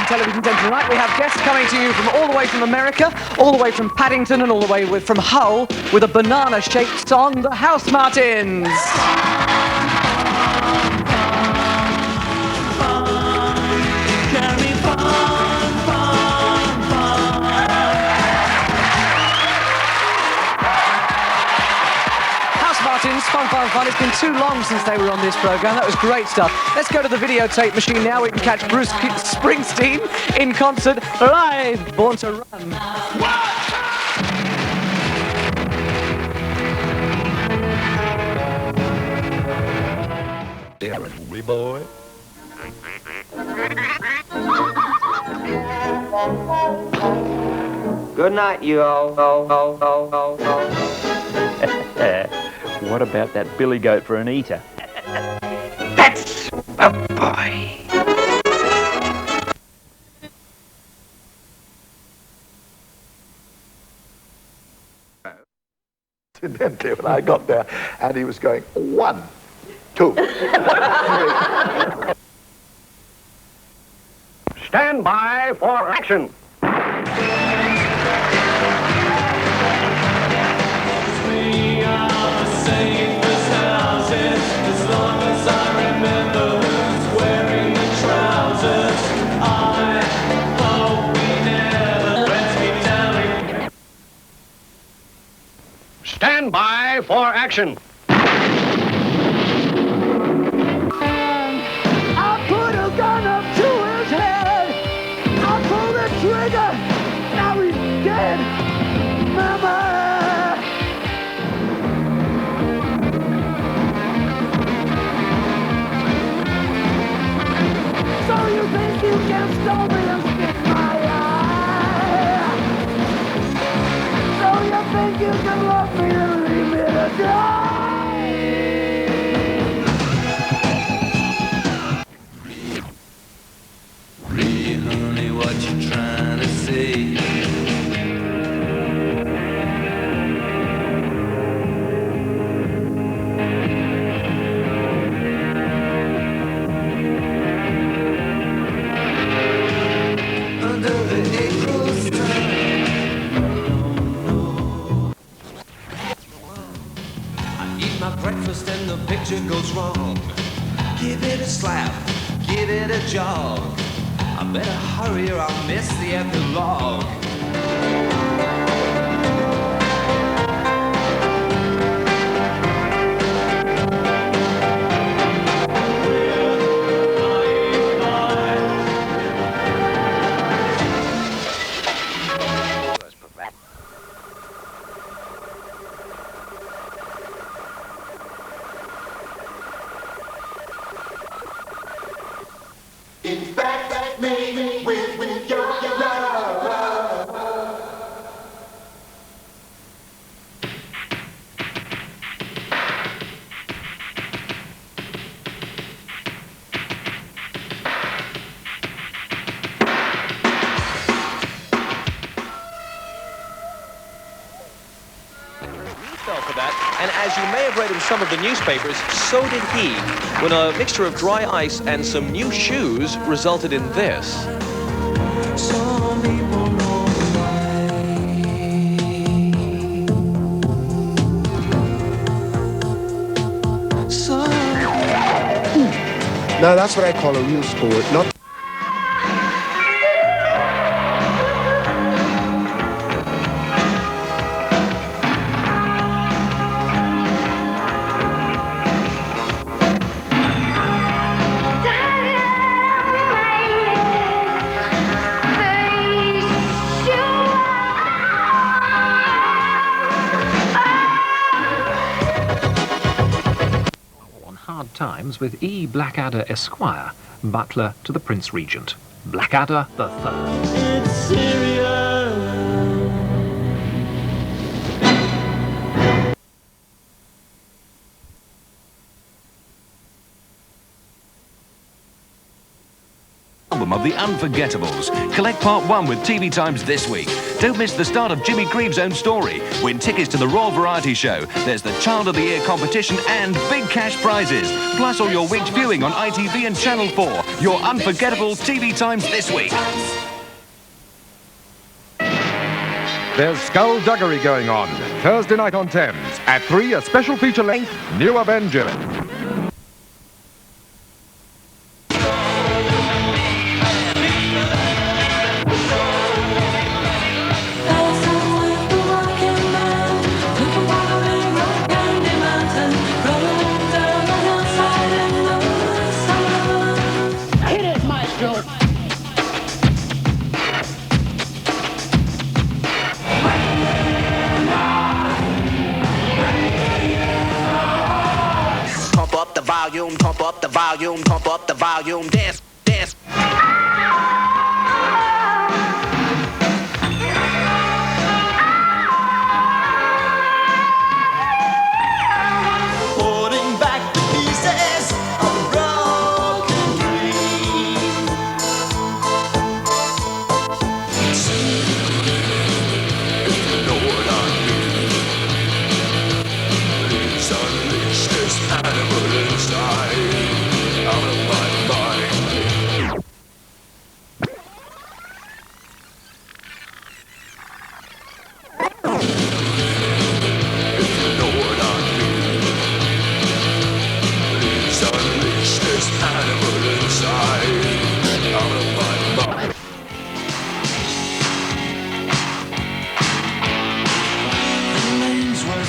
television. And tonight we have guests coming to you from all the way from America, all the way from Paddington, and all the way from Hull, with a banana-shaped song, the Housemartins. Fun. It's been too long since they were on this programme. That was great stuff. Let's go to the videotape machine now. We can catch Bruce Springsteen in concert live. Born to Run. Darren, boy. Good night, you all. What about that billy goat for an eater? That's a boy. Incidentally, when I got there, and he was going 1, 2, 3. Stand by for action. Stand by for action. I put a gun up to his head. I pulled the trigger. Now he's dead. Mama. So you think you can stop me and stick my eye? So you think you can love me and leave me to die? Really, honey, what you trying to say? Under the April sun. My breakfast and the picture goes wrong. Give it a slap, give it a jog. I better hurry or I'll miss the epilogue. And as you may have read in some of the newspapers, so did he, when a mixture of dry ice and some new shoes resulted in this. Some people know Now that's what I call a real sport, not... Times with E. Blackadder Esquire, butler to the Prince Regent. Blackadder the Third. it's serious. Album album of the Unforgettables. Collect part 1 with TV Times this week. Don't miss the start of Jimmy Greaves' own story. Win tickets to the Raw Variety Show. There's the Child of the Year competition and big cash prizes. Plus all your week's viewing on ITV and Channel 4. Your unforgettable TV Times this week. There's skullduggery going on. Thursday night on Thames. At 3, a special feature-length New Avengers. Pump up the volume, pump up the volume, dance, dance. Putting back the pieces of a broken dream. If you know what I mean, please unleash this animal inside. Out of my mind. If you know what I mean, please unleash this animal inside. Out of my mind. The names were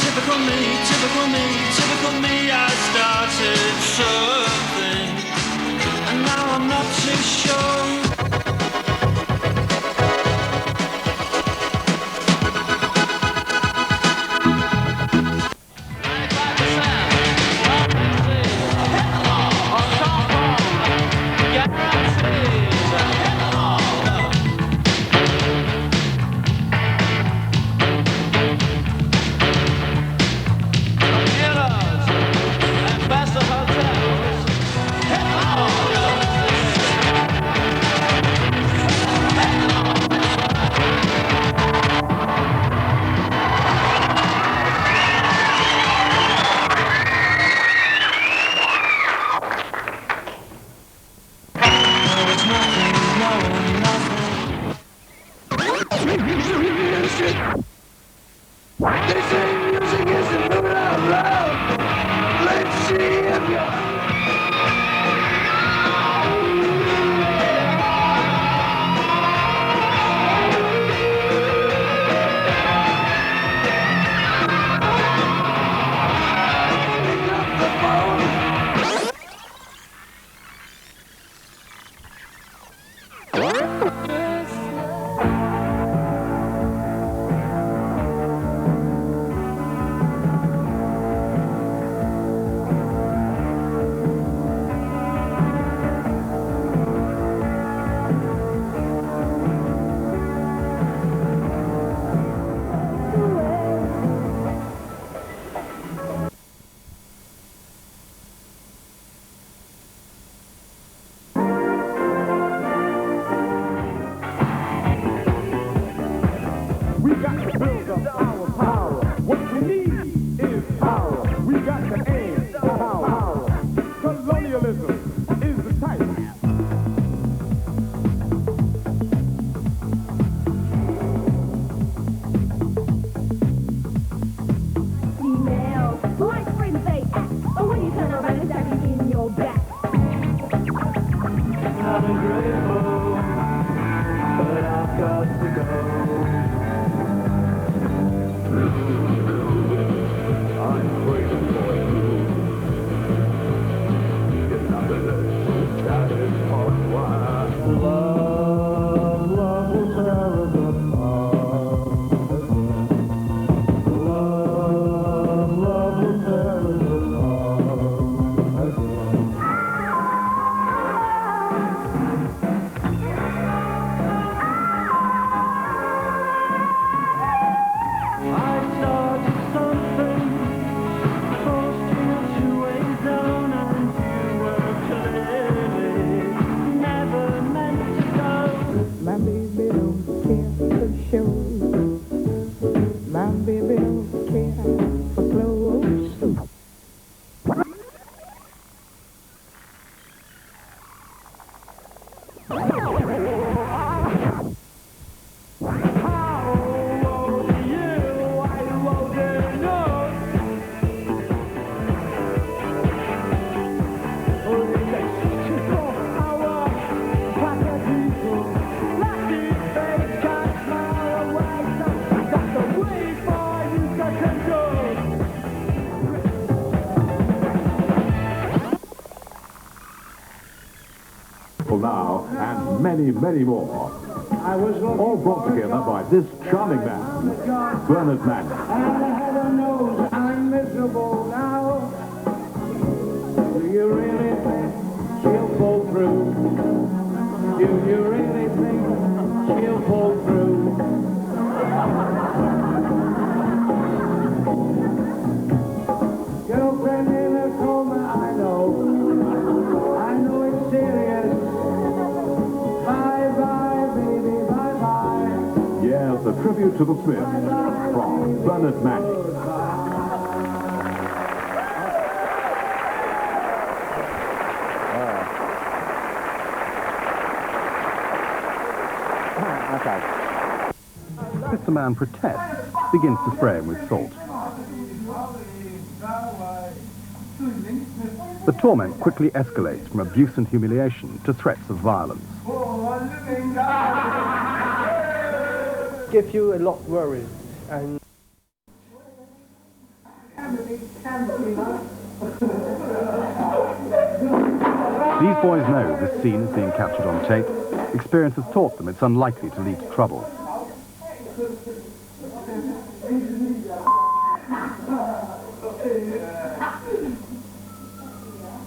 typical me, typical me, typical me. I started something, and now I'm not too sure. They say music isn't moving out loud. Let's see if you're... I've got to go. many, many more. All brought together by this charming man, Bernard Mann. Heaven knows I'm miserable now. Do you really think she'll pull through? Do you really think she'll pull through? Girlfriend in a coma, I know it's serious. Bye-bye, baby, bye-bye. Yes, a tribute to the Smiths from Bernard Mann. Mr. Mann protests, begins to spray him with salt. The torment quickly escalates from abuse and humiliation to threats of violence. Give you a lot of worries and These boys know this scene is being captured on tape. Experience has taught them it's unlikely to lead to trouble.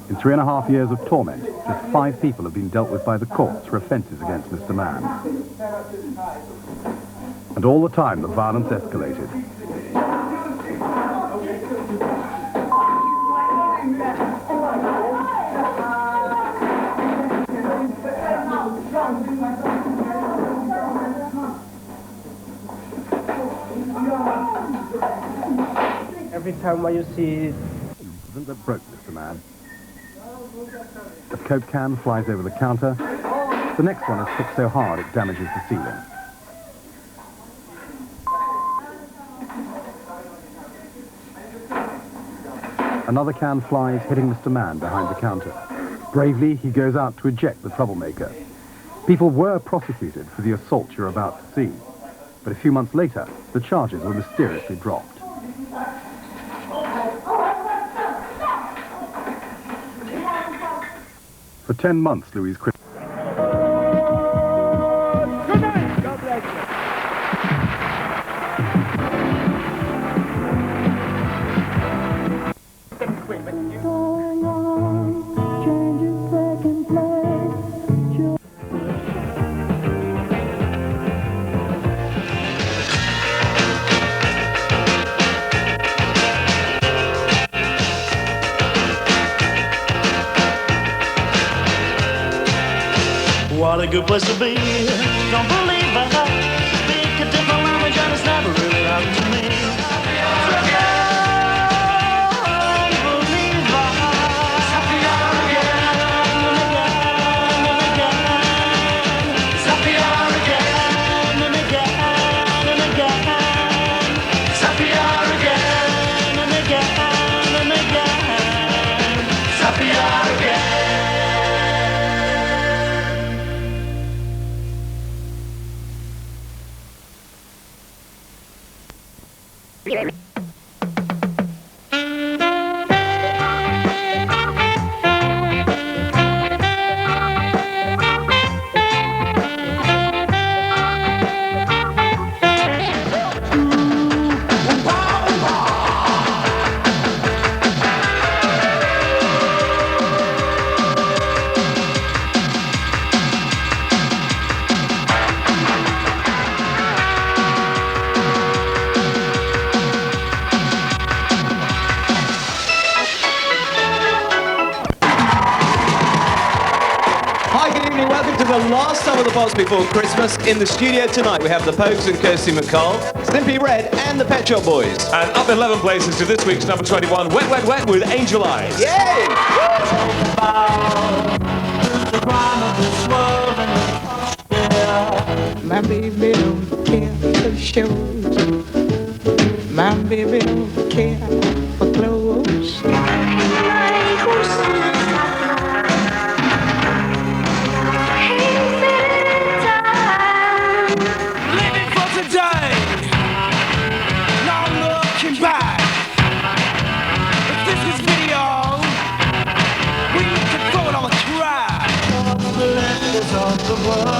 In 3.5 years of torment, just 5 people have been dealt with by the courts for offences against Mr. Mann. And all the time, the violence escalated. every time when you see... That broke Mr. Mann. A Coke can flies over the counter. The next one is hit so hard it damages the ceiling. Another can flies, hitting Mr. Mann behind the counter. Bravely, he goes out to eject the troublemaker. People were prosecuted for the assault you're about to see. But a few months later, the charges were mysteriously dropped. For 10 months, Louise Chris... Good night. God bless you. What a good place to be. Don't believe I speak a different language and it's never really happened to me. Before Christmas. In the studio tonight we have the Pogues and Kirsty McCall, Stimpy Red and the Pet Shop Boys. And up 11 places to this week's number 21, Wet Wet Wet with Angel Eyes. Yay! My baby don't care for shows. My baby don't care for clothes. Of the world.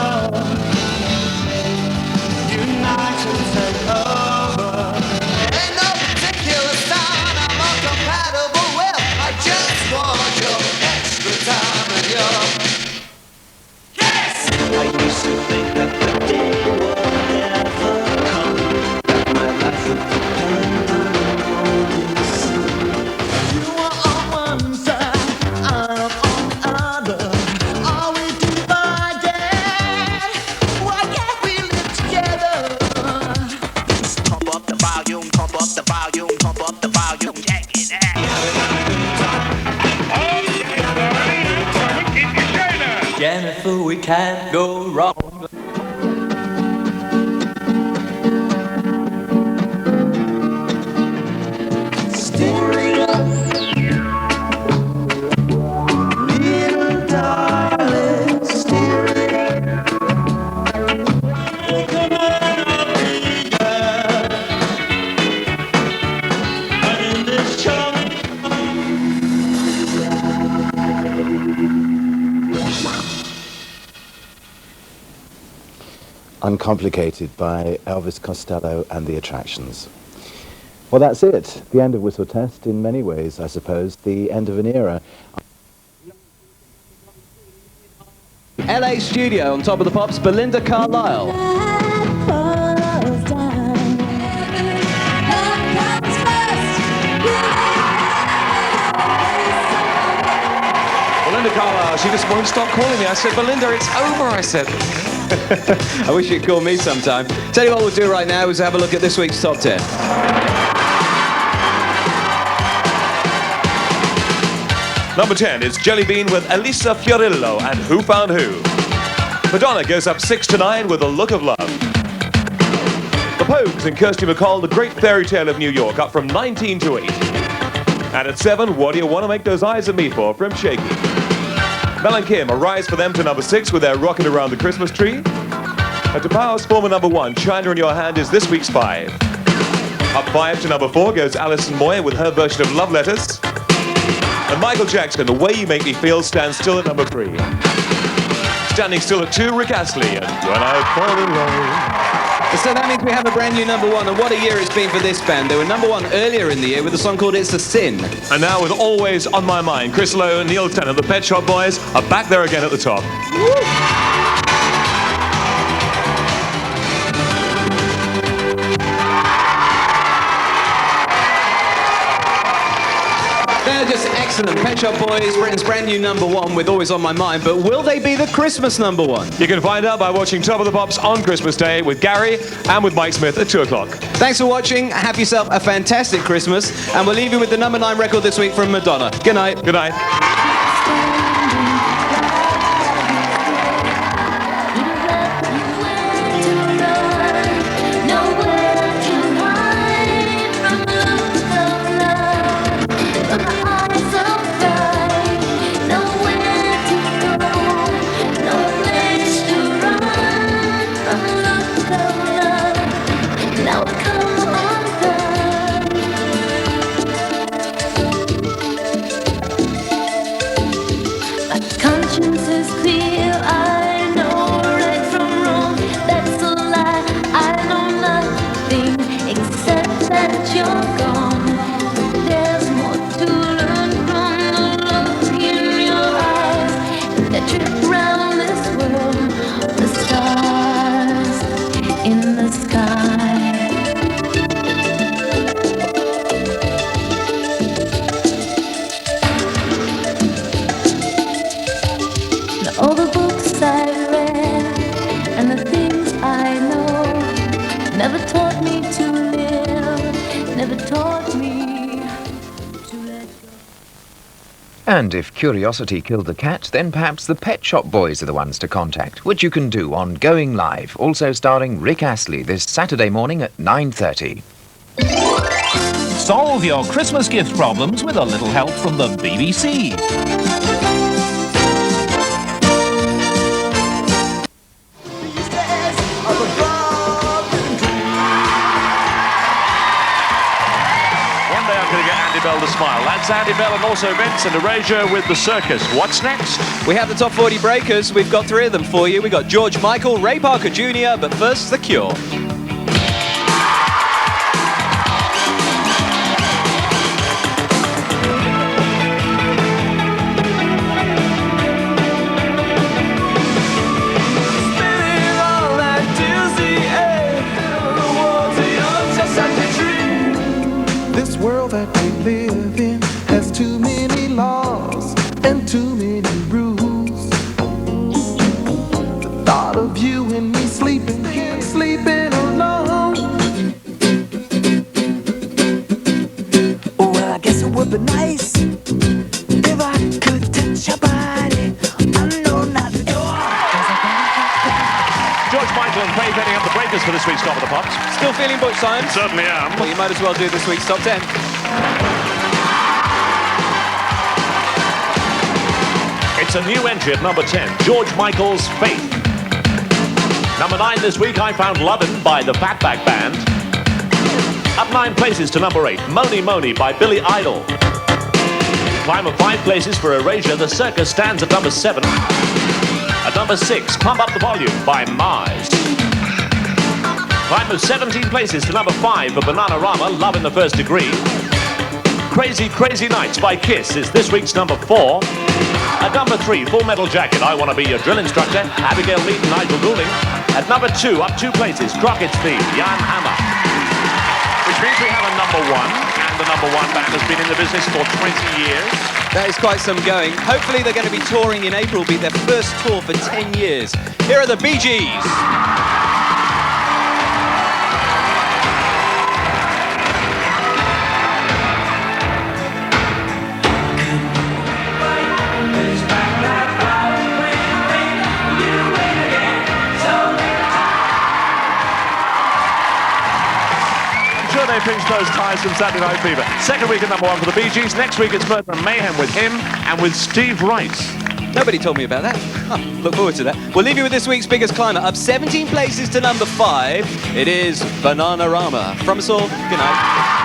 volume, pump up the volume, pump up the volume, check it out. Jennifer, we can't go wrong. Uncomplicated by Elvis Costello and the Attractions. Well, that's it. The end of Whistle Test in many ways, I suppose. The end of an era. LA studio on Top of the Pops, Belinda Carlisle. Belinda Carlisle, she just won't stop calling me. I said, Belinda, it's over, I said. I wish you'd call me sometime. Tell you what we'll do right now is have a look at this week's top 10. Number 10 is Jelly Bean with Elisa Fiorillo and Who Found Who. Madonna goes up 6 to 9 with A Look of Love. The Pogues and Kirsty MacColl, The Great Fairy Tale of New York, up from 19 to 8. And at 7, What Do You Want to Make Those Eyes at Me For, from Shaky. Mel and Kim, a rise for them to number 6 with their Rockin' Around the Christmas Tree. And to Power's former number 1, China in Your Hand, is this week's 5. Up 5 to number 4 goes Alison Moyer with her version of Love Letters. And Michael Jackson, The Way You Make Me Feel, stands still at number 3. Standing still at 2, Rick Astley, and When I Fall in Love. So that means we have a brand new number 1, and what a year it's been for this band. They were number 1 earlier in the year with a song called It's a Sin. And now with Always on My Mind, Chris Lowe and Neil Tennant, the Pet Shop Boys, are back there again at the top. They're just excellent. Pet Shop Boys, Britain's brand new number 1 with Always on My Mind, but will they be the Christmas number 1? You can find out by watching Top of the Pops on Christmas Day with Gary and with Mike Smith at 2 o'clock. Thanks for watching. Have yourself a fantastic Christmas, and we'll leave you with the number 9 record this week from Madonna. Good night. Good night. All the books I read and the things I know never taught me to live, never taught me to let go. And if curiosity killed the cat, then perhaps the Pet Shop Boys are the ones to contact, which you can do on Going Live, also starring Rick Astley this Saturday morning at 9:30. Solve your Christmas gift problems with a little help from the BBC. To smile. That's Andy Bell and also Vincent Erasure with The Circus. What's next? We have the top 40 breakers. We've got 3 of them for you. We've got George Michael, Ray Parker Jr., but first, The Cure. This world that we live in has too many laws and too many rules. The thought of you and me sleeping here, sleeping alone. us for this week's Top of the Pops. Still feeling butch, Simon? Certainly am. Well, you might as well do this week's Top 10. It's a new entry at number 10, George Michael's Faith. Number 9 this week, I Found Lovin' by the Fatback Band. Up 9 places to number 8, Moni Moni by Billy Idol. Climb of 5 places for Erasure, The Circus stands at number 7. At number 6, Pump Up the Volume by Mars. Climb of 17 places to number 5 for Bananarama, Love in the First Degree. Crazy Crazy Nights by Kiss is this week's number 4. At number 3, Full Metal Jacket, I Wanna Be Your Drill Instructor, Abigail Mead and Nigel Goulding. At number 2, up 2 places, Crockett's Theme, Jan Hammer. Which means we have a number 1, and the number 1 band has been in the business for 20 years. That is quite some going. Hopefully they're going to be touring in April, be their first tour for 10 years. Here are the Bee Gees. They pinched those ties from Saturday Night Fever. Second week at number 1 for the Bee Gees. Next week it's Murder and Mayhem with him and with Steve Rice. Nobody told me about that. Oh, look forward to that. We'll leave you with this week's biggest climber. Up 17 places to number 5. It is Bananarama. From us all, good night.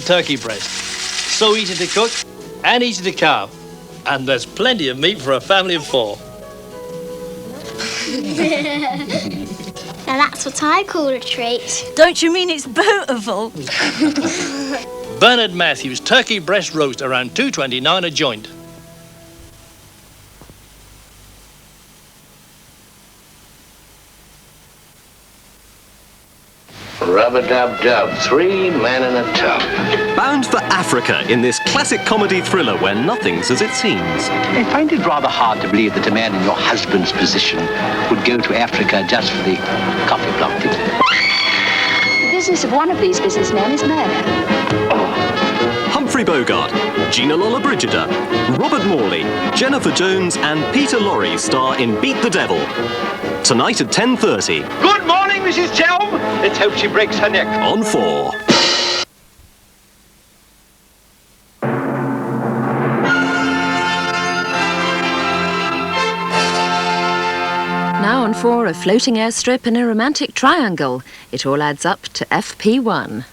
Turkey breast. So easy to cook and easy to carve. And there's plenty of meat for a family of 4. Now that's what I call a treat. Don't you mean it's beautiful? Bernard Matthews turkey breast roast around $2.29 a joint. Rub-a-dub-dub, 3 men in a tub. Bound for Africa in this classic comedy thriller where nothing's as it seems. I find it rather hard to believe that a man in your husband's position would go to Africa just for the coffee planting. The business of one of these businessmen is murder. Humphrey Bogart, Gina Lollobrigida, Robert Morley, Jennifer Jones and Peter Lorre star in Beat the Devil. Tonight at 10:30. Good morning, Mrs. Chelm. Let's hope she breaks her neck. On 4. Now on 4, a floating airstrip and a romantic triangle. It all adds up to FP1.